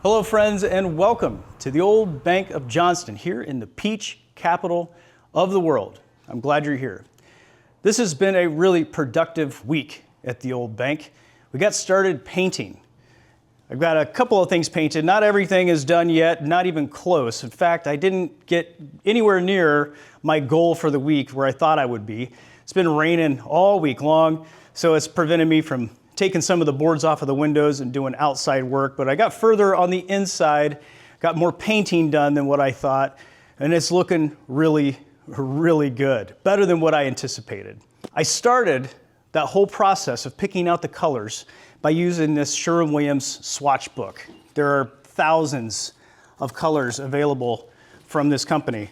Hello friends, and welcome to the Old Bank of Johnston here in the peach capital of the world. I'm glad you're here. This has been a really productive week at the Old Bank. We got started painting. I've got a couple of things painted. Not everything is done yet, not even close. In fact, I didn't get anywhere near my goal for the week where I thought I would be. It's been raining all week long, so it's prevented me from taking some of the boards off of the windows and doing outside work, but I got further on the inside, got more painting done than what I thought, and it's looking really, really good. Better than what I anticipated. I started that whole process of picking out the colors by using this Sherwin-Williams swatch book. There are thousands of colors available from this company.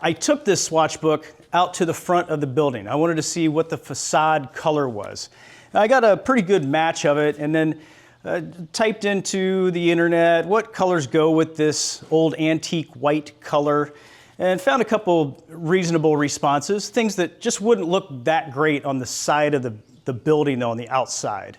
I took this swatch book out to the front of the building. I wanted to see what the facade color was. I got a pretty good match of it, and then typed into the internet what colors go with this old antique white color, and found a couple reasonable responses, things that just wouldn't look that great on the side of the building though, on the outside.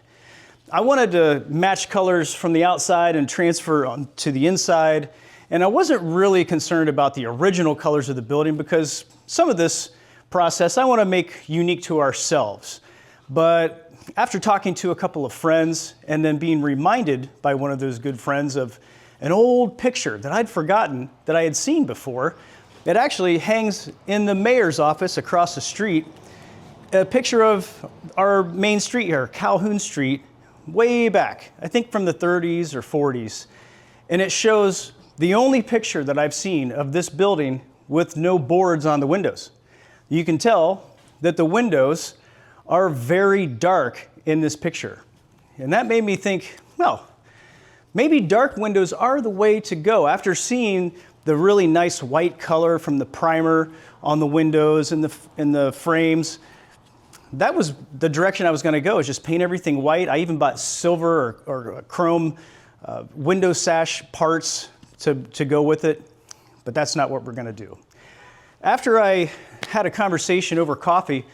I wanted to match colors from the outside and transfer on to the inside, and I wasn't really concerned about the original colors of the building because some of this process I want to make unique to ourselves. But after talking to a couple of friends and then being reminded by one of those good friends of an old picture that I'd forgotten that I had seen before, it actually hangs in the mayor's office across the street, a picture of our main street here, Calhoun Street, way back, I think from the 30s or 40s. And it shows the only picture that I've seen of this building with no boards on the windows. You can tell that the windows are very dark in this picture. And that made me think, well, maybe dark windows are the way to go. After seeing the really nice white color from the primer on the windows and the frames, that was the direction I was gonna go, is just paint everything white. I even bought silver or chrome window sash parts to go with it, but that's not what we're gonna do. After I had a conversation over coffee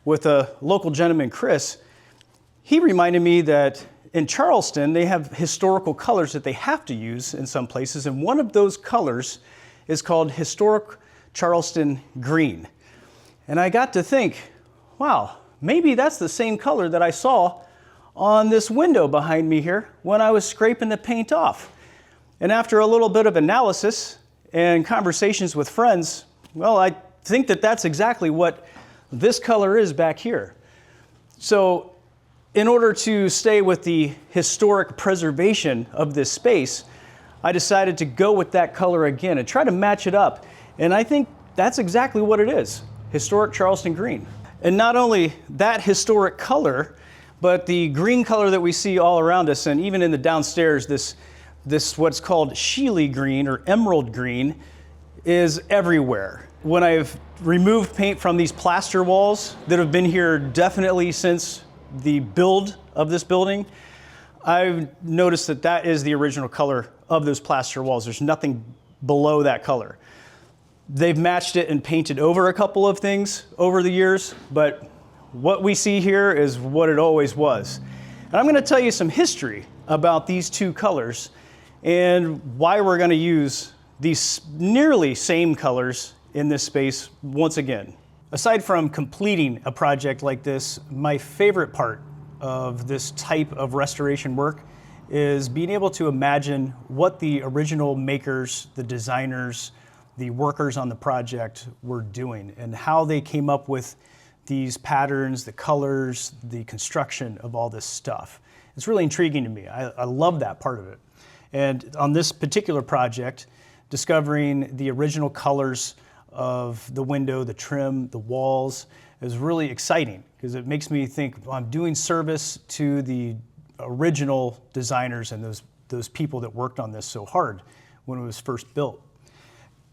with a local gentleman, Chris, he reminded me that in Charleston, they have historical colors that they have to use in some places, and one of those colors is called Historic Charleston Green. And I got to think, wow, maybe that's the same color that I saw on this window behind me here when I was scraping the paint off. And after a little bit of analysis and conversations with friends, well, I think that that's exactly what this color is back here. So in order to stay with the historic preservation of this space, I decided to go with that color again and try to match it up. And I think that's exactly what it is, Historic Charleston Green. And not only that historic color, but the green color that we see all around us, and even in the downstairs, this what's called Scheele green or emerald green is everywhere. When I've removed paint from these plaster walls that have been here definitely since the build of this building, I've noticed that that is the original color of those plaster walls. There's nothing below that color. They've matched it and painted over a couple of things over the years, but what we see here is what it always was. And I'm going to tell you some history about these two colors and why we're going to use these nearly same colors in this space once again. Aside from completing a project like this, my favorite part of this type of restoration work is being able to imagine what the original makers, the designers, the workers on the project were doing and how they came up with these patterns, the colors, the construction of all this stuff. It's really intriguing to me. I love that part of it. And on this particular project, discovering the original colors of the window, the trim, the walls is really exciting because it makes me think I'm doing service to the original designers and those people that worked on this so hard when it was first built.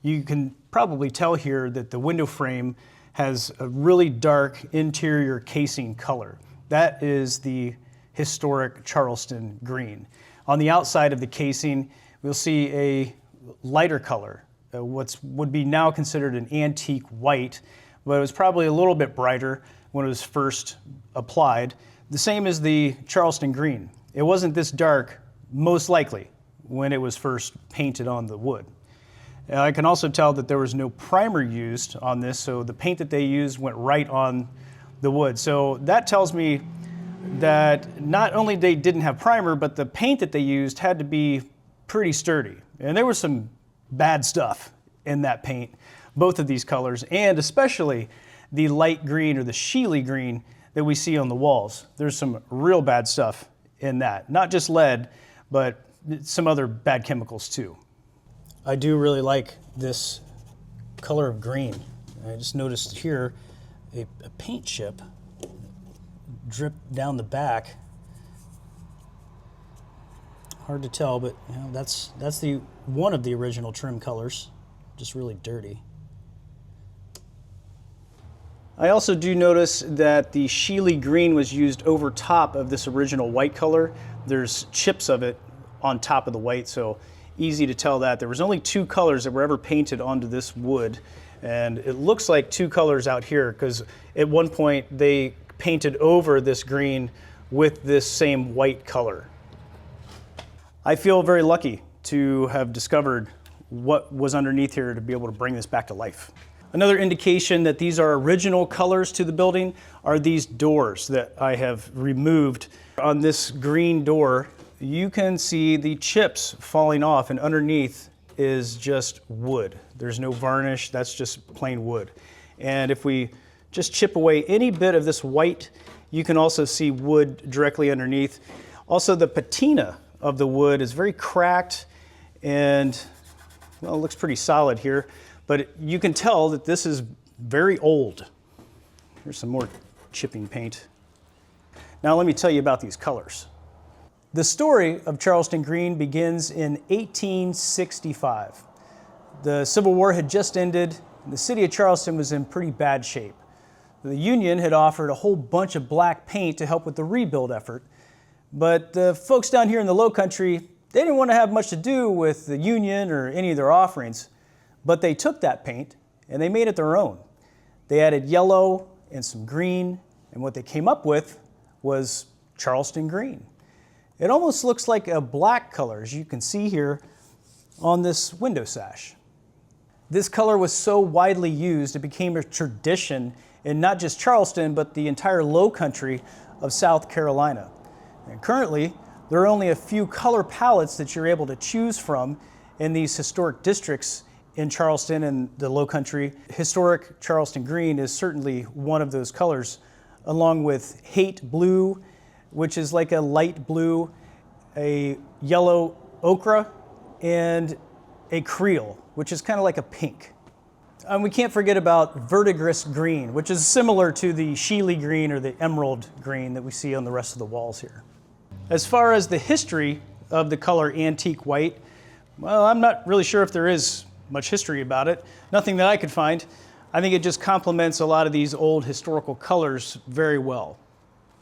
You can probably tell here that the window frame has a really dark interior casing color. That is the historic Charleston green. On the outside of the casing, we'll see a lighter color, what would be now considered an antique white, but it was probably a little bit brighter when it was first applied. The same as the Charleston green. It wasn't this dark, most likely. when it was first painted on the wood. I can also tell that there was no primer used on this, so the paint that they used went right on the wood. So that tells me that not only they didn't have primer, but the paint that they used had to be pretty sturdy. And there was some bad stuff in that paint, both of these colors, and especially the light green or the Scheele green that we see on the walls. There's some real bad stuff in that. Not just lead, but some other bad chemicals too. I do really like this color of green. I just noticed here a paint chip drip down the back. Hard to tell, but you know, that's the one of the original trim colors. Just really dirty. I also do notice that the Scheele green was used over top of this original white color. There's chips of it on top of the white, so easy to tell that. There was only two colors that were ever painted onto this wood, and it looks like two colors out here because at one point they painted over this green with this same white color. I feel very lucky to have discovered what was underneath here to be able to bring this back to life. Another indication that these are original colors to the building are these doors that I have removed. On this green door, you can see the chips falling off, and underneath is just wood. There's no varnish, that's just plain wood. And if we just chip away any bit of this white, you can also see wood directly underneath. Also, the patina of the wood is very cracked and, well, it looks pretty solid here, but you can tell that this is very old. Here's some more chipping paint. Now let me tell you about these colors. The story of Charleston green begins in 1865. The Civil War had just ended, and the city of Charleston was in pretty bad shape. The Union had offered a whole bunch of black paint to help with the rebuild effort, but the folks down here in the Lowcountry, they didn't want to have much to do with the Union or any of their offerings, but they took that paint and they made it their own. They added yellow and some green, and what they came up with was Charleston green. It almost looks like a black color, as you can see here on this window sash. This color was so widely used, it became a tradition in not just Charleston, but the entire Lowcountry of South Carolina. And currently, there are only a few color palettes that you're able to choose from in these historic districts in Charleston and the Lowcountry. Historic Charleston green is certainly one of those colors, along with Hate blue, which is like a light blue, a yellow ochre, and a creole, which is kind of like a pink. And we can't forget about verdigris green, which is similar to the Scheele green or the emerald green that we see on the rest of the walls here. As far as the history of the color antique white, well, I'm not really sure if there is much history about it. Nothing that I could find. I think it just complements a lot of these old historical colors very well.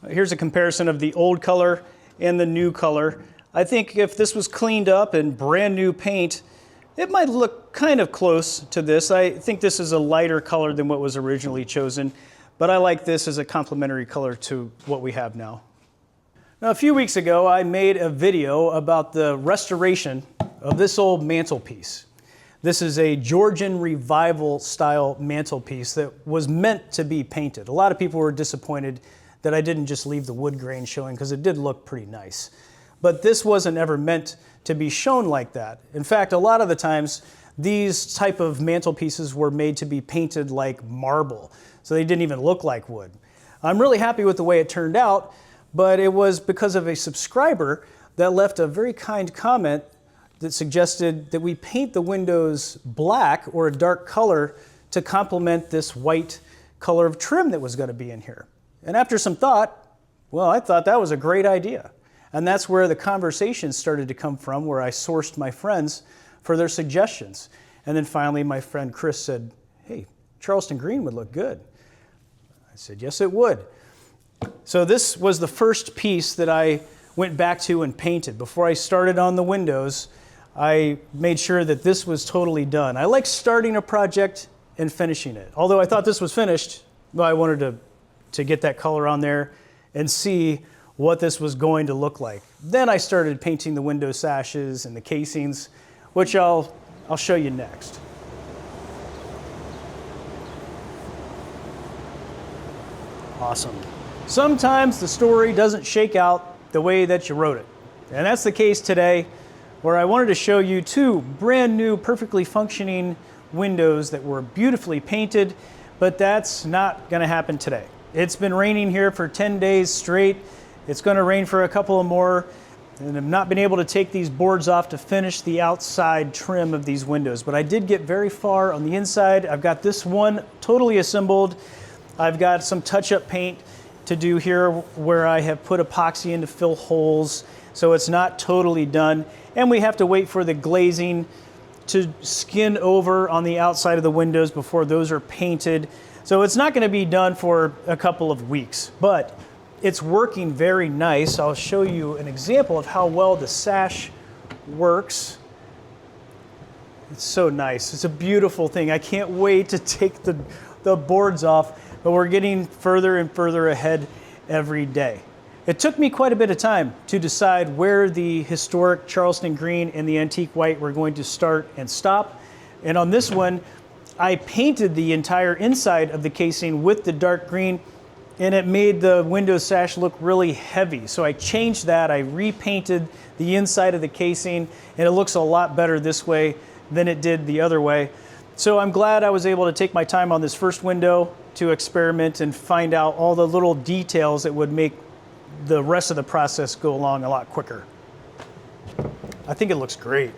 Here's a comparison of the old color and the new color. I think if this was cleaned up and brand new paint, it might look kind of close to this. I think this is a lighter color than what was originally chosen, but I like this as a complementary color to what we have now. Now, a few weeks ago, I made a video about the restoration of this old mantelpiece. This is a Georgian revival style mantelpiece that was meant to be painted. A lot of people were disappointed that I didn't just leave the wood grain showing because it did look pretty nice. But this wasn't ever meant to be shown like that. In fact, a lot of the times, these type of mantelpieces were made to be painted like marble, so they didn't even look like wood. I'm really happy with the way it turned out, but it was because of a subscriber that left a very kind comment that suggested that we paint the windows black or a dark color to complement this white color of trim that was going to be in here. And after some thought, well, I thought that was a great idea. And that's where the conversation started to come from, where I sourced my friends for their suggestions. And then finally, my friend Chris said, hey, Charleston green would look good. I said, yes, it would. So this was the first piece that I went back to and painted. Before I started on the windows, I made sure that this was totally done. I like starting a project and finishing it. Although I thought this was finished, well, I wanted to get that color on there and see what this was going to look like. Then I started painting the window sashes and the casings, which I'll show you next. Awesome. Sometimes the story doesn't shake out the way that you wrote it. And that's the case today, where I wanted to show you two brand new, perfectly functioning windows that were beautifully painted, but that's not gonna happen today. It's been raining here for 10 days straight. It's gonna rain for a couple of more, and I've not been able to take these boards off to finish the outside trim of these windows, but I did get very far on the inside. I've got this one totally assembled. I've got some touch-up paint to do here where I have put epoxy in to fill holes, so it's not totally done. And we have to wait for the glazing to skin over on the outside of the windows before those are painted. So it's not going to be done for a couple of weeks, but it's working very nice. I'll show you an example of how well the sash works. It's so nice. It's a beautiful thing. I can't wait to take the boards off, but we're getting further and further ahead every day. It took me quite a bit of time to decide where the historic Charleston green and the antique white were going to start and stop. And on this one, I painted the entire inside of the casing with the dark green, and it made the window sash look really heavy. So I changed that. I repainted the inside of the casing, and it looks a lot better this way than it did the other way. So I'm glad I was able to take my time on this first window to experiment and find out all the little details that would make the rest of the process go along a lot quicker. I think it looks great.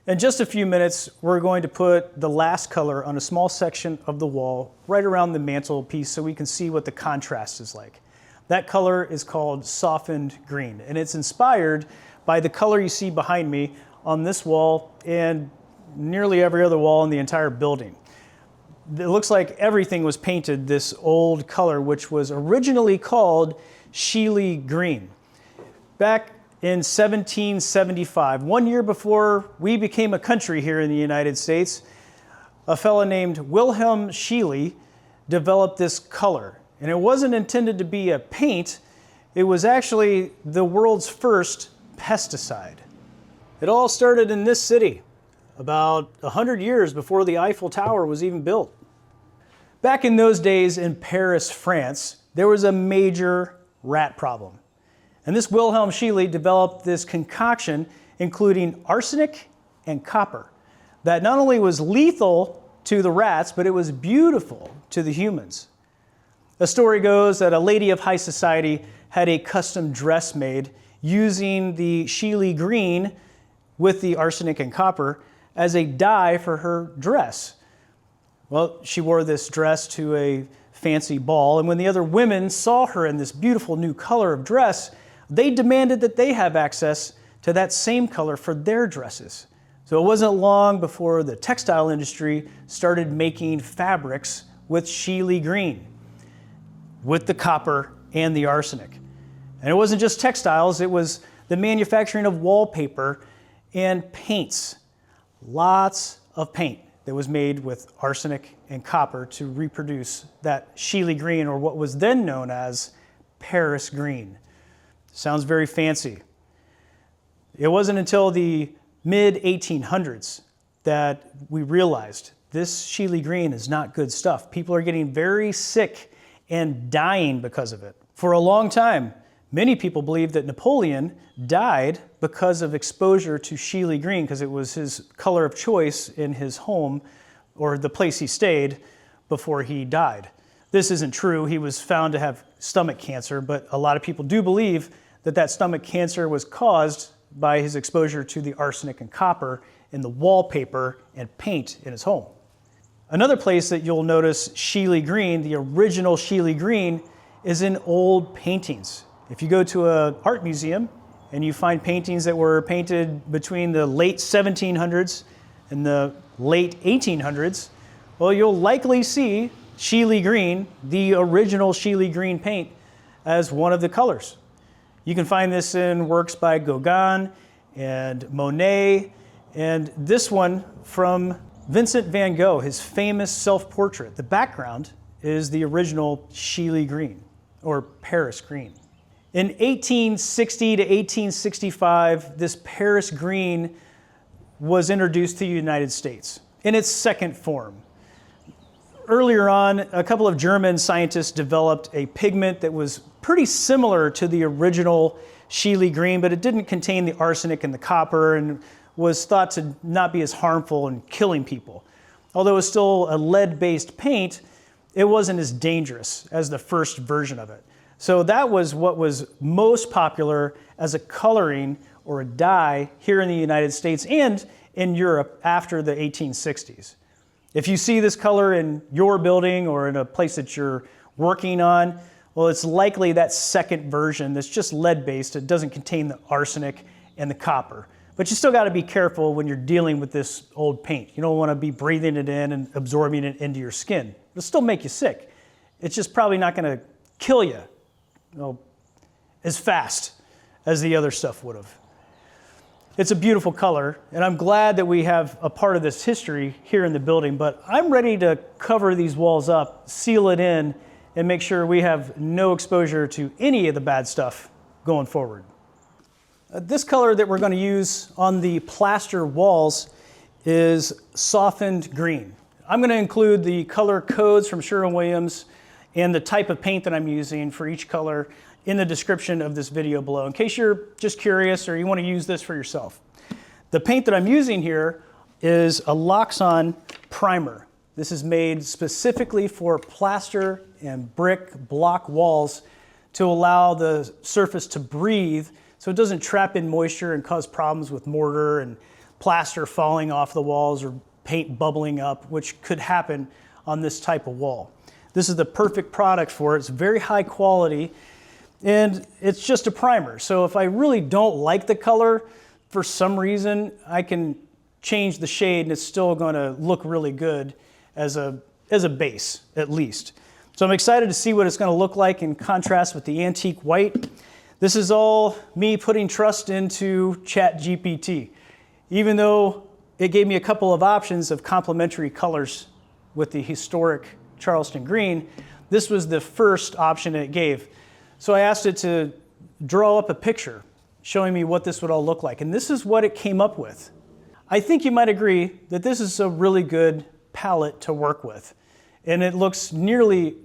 In just a few minutes, we're going to put the last color on a small section of the wall right around the mantelpiece so we can see what the contrast is like. That color is called softened green, and it's inspired by the color you see behind me on this wall and nearly every other wall in the entire building. It looks like everything was painted this old color, which was originally called Scheele green. Back in 1775, 1 year before we became a country here in the United States, a fellow named Wilhelm Scheele developed this color. And it wasn't intended to be a paint, it was actually the world's first pesticide. It all started in this city, about 100 years before the Eiffel Tower was even built. Back in those days in Paris, France, there was a major rat problem. And this Wilhelm Scheele developed this concoction, including arsenic and copper, that not only was lethal to the rats, but it was beautiful to the humans. The story goes that a lady of high society had a custom dress made using the Scheele green with the arsenic and copper as a dye for her dress. Well, she wore this dress to a fancy ball, and when the other women saw her in this beautiful new color of dress, they demanded that they have access to that same color for their dresses. So it wasn't long before the textile industry started making fabrics with Scheele green, with the copper and the arsenic. And it wasn't just textiles, it was the manufacturing of wallpaper and paints. Lots of paint that was made with arsenic and copper to reproduce that Scheele green, or what was then known as Paris green. Sounds very fancy. It wasn't until the mid-1800s that we realized this Scheele green is not good stuff. People are getting very sick and dying because of it. For a long time, many people believed that Napoleon died because of exposure to Scheele green, because it was his color of choice in his home or the place he stayed before he died. This isn't true. He was found to have stomach cancer, but a lot of people do believe that that stomach cancer was caused by his exposure to the arsenic and copper in the wallpaper and paint in his home. Another place that you'll notice Scheele green, the original Scheele green, is in old paintings. If you go to an art museum and you find paintings that were painted between the late 1700s and the late 1800s, well, you'll likely see Scheele green, the original Scheele green paint, as one of the colors. You can find this in works by Gauguin and Monet, and this one from Vincent van Gogh, his famous self-portrait. The background is the original Scheele green, or Paris green. In 1860 to 1865, this Paris green was introduced to the United States in its second form. Earlier on, a couple of German scientists developed a pigment that was pretty similar to the original Scheele green, but it didn't contain the arsenic and the copper and was thought to not be as harmful in killing people. Although it was still a lead-based paint, it wasn't as dangerous as the first version of it. So that was what was most popular as a coloring or a dye here in the United States and in Europe after the 1860s. If you see this color in your building or in a place that you're working on, well, it's likely that second version that's just lead-based. It doesn't contain the arsenic and the copper. But you still got to be careful when you're dealing with this old paint. You don't want to be breathing it in and absorbing it into your skin. It'll still make you sick. It's just probably not going to kill you, as fast as the other stuff would have. It's a beautiful color, and I'm glad that we have a part of this history here in the building, but I'm ready to cover these walls up, seal it in, and make sure we have no exposure to any of the bad stuff going forward. This color that we're going to use on the plaster walls is softened green. I'm going to include the color codes from Sherwin-Williams and the type of paint that I'm using for each color in the description of this video below, in case you're just curious or you want to use this for yourself. The paint that I'm using here is a Loxon primer. This is made specifically for plaster and brick block walls to allow the surface to breathe so it doesn't trap in moisture and cause problems with mortar and plaster falling off the walls or paint bubbling up, which could happen on this type of wall. This is the perfect product for it. It's very high quality, and it's just a primer. So if I really don't like the color for some reason, I can change the shade and it's still going to look really good as a base, at least. So I'm excited to see what it's going to look like in contrast with the antique white. This is all me putting trust into Chat GPT. Even though it gave me a couple of options of complementary colors with the historic Charleston green, this was the first option it gave. So I asked it to draw up a picture showing me what this would all look like, and this is what it came up with. I think you might agree that this is a really good palette to work with, and it looks nearly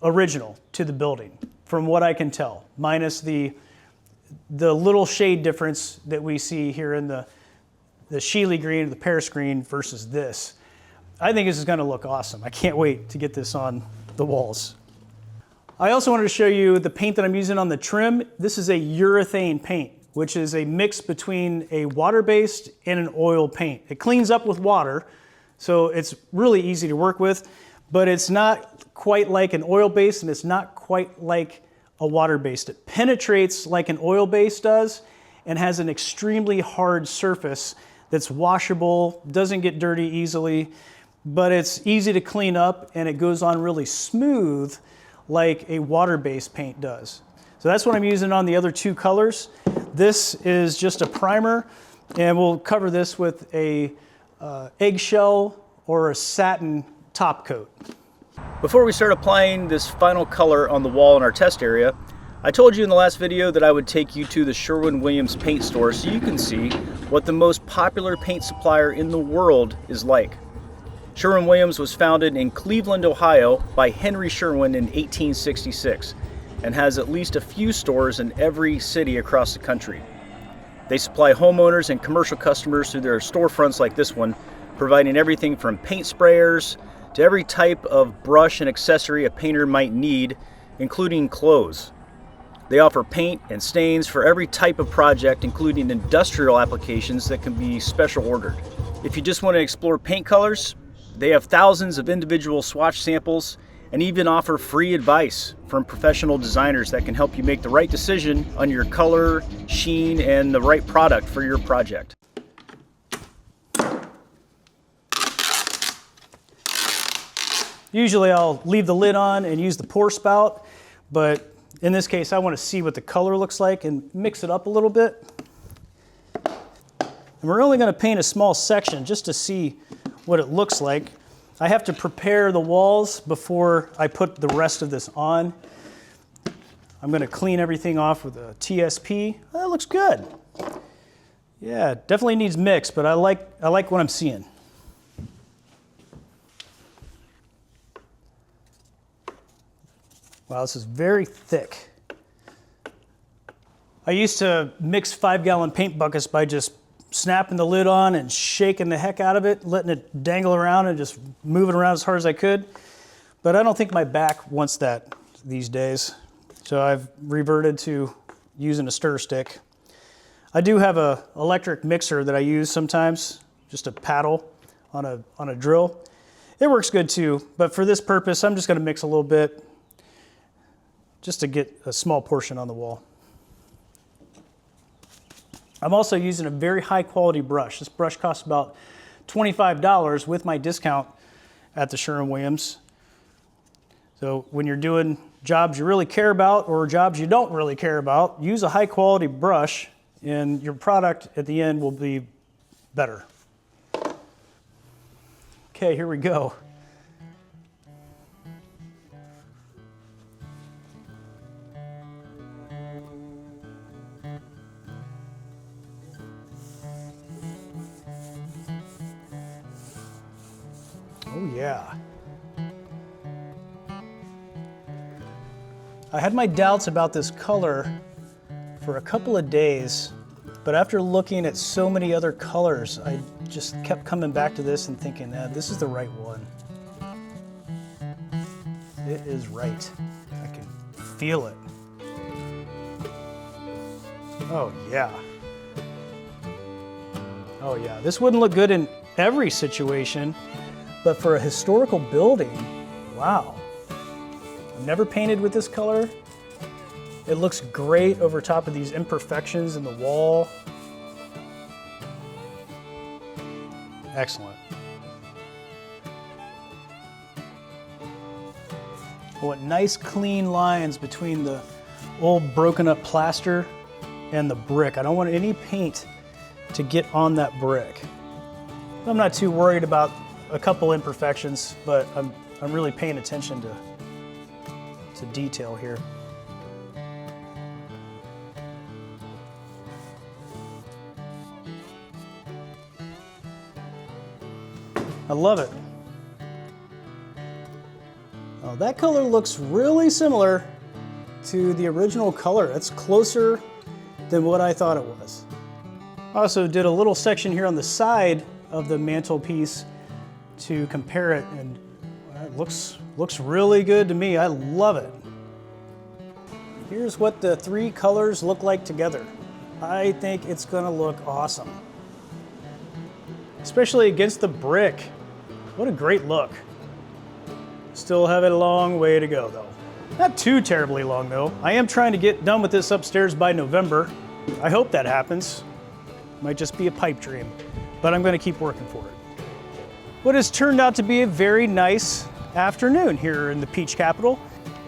original to the building from what I can tell, minus the little shade difference that we see here in the Scheele green, the Paris green versus this. I think this is going to look awesome. I can't wait to get this on the walls. I also wanted to show you the paint that I'm using on the trim. This is a urethane paint, which is a mix between a water-based and an oil paint. It cleans up with water, so it's really easy to work with, but it's not quite like an oil-based and it's not quite like a water-based. It penetrates like an oil-based does and has an extremely hard surface that's washable, doesn't get dirty easily, but it's easy to clean up and it goes on really smooth like a water-based paint does. So that's what I'm using on the other two colors. This is just a primer, and we'll cover this with a eggshell or a satin top coat. Before we start applying this final color on the wall in our test area, I told you in the last video that I would take you to the Sherwin-Williams paint store so you can see what the most popular paint supplier in the world is like. Sherwin-Williams was founded in Cleveland, Ohio by Henry Sherwin in 1866 and has at least a few stores in every city across the country. They supply homeowners and commercial customers through their storefronts like this one, providing everything from paint sprayers to every type of brush and accessory a painter might need, including clothes. They offer paint and stains for every type of project, including industrial applications that can be special ordered. If you just want to explore paint colors, they have thousands of individual swatch samples and even offer free advice from professional designers that can help you make the right decision on your color, sheen, and the right product for your project. Usually I'll leave the lid on and use the pour spout, but in this case I want to see what the color looks like and mix it up a little bit. And we're only going to paint a small section just to see what it looks like. I have to prepare the walls before I put the rest of this on. I'm going to clean everything off with a TSP. That looks good. Yeah, definitely needs mix, but I like what I'm seeing. Wow, this is very thick. I used to mix 5-gallon paint buckets by just snapping the lid on and shaking the heck out of it, letting it dangle around and just moving around as hard as I could. But I don't think my back wants that these days. So I've reverted to using a stir stick. I do have an electric mixer that I use sometimes, just a paddle on a drill. It works good too, but for this purpose, I'm just gonna mix a little bit just to get a small portion on the wall. I'm also using a very high quality brush. This brush costs about $25 with my discount at the Sherwin-Williams. So when you're doing jobs you really care about or jobs you don't really care about, use a high quality brush and your product at the end will be better. Okay, here we go. Oh yeah. I had my doubts about this color for a couple of days, but after looking at so many other colors, I just kept coming back to this and thinking, this is the right one. It is right. I can feel it. Oh yeah. Oh yeah, this wouldn't look good in every situation, but for a historical building, wow. I've never painted with this color. It looks great over top of these imperfections in the wall. Excellent. What nice clean lines between the old broken up plaster and the brick. I don't want any paint to get on that brick. I'm not too worried about a couple imperfections, but I'm really paying attention to detail here. I love it. Oh, that color looks really similar to the original color. It's closer than what I thought it was. I also did a little section here on the side of the mantelpiece to compare it, and it looks really good to me. I love it. Here's what the three colors look like together. I think it's gonna look awesome. Especially against the brick. What a great look. Still have a long way to go though. Not too terribly long though. I am trying to get done with this upstairs by November. I hope that happens. Might just be a pipe dream, but I'm gonna keep working for it. What has turned out to be a very nice afternoon here in the Peach Capital.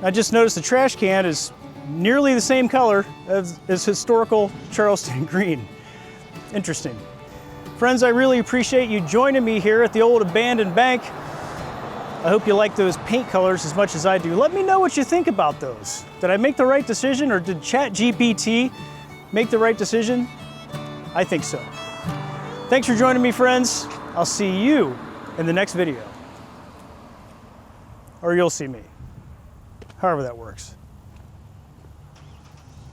I just noticed the trash can is nearly the same color as historical Charleston green. Interesting. Friends, I really appreciate you joining me here at the old abandoned bank. I hope you like those paint colors as much as I do. Let me know what you think about those. Did I make the right decision, or did Chat GPT make the right decision? I think so. Thanks for joining me, friends. I'll see you in the next video. Or you'll see me, however that works.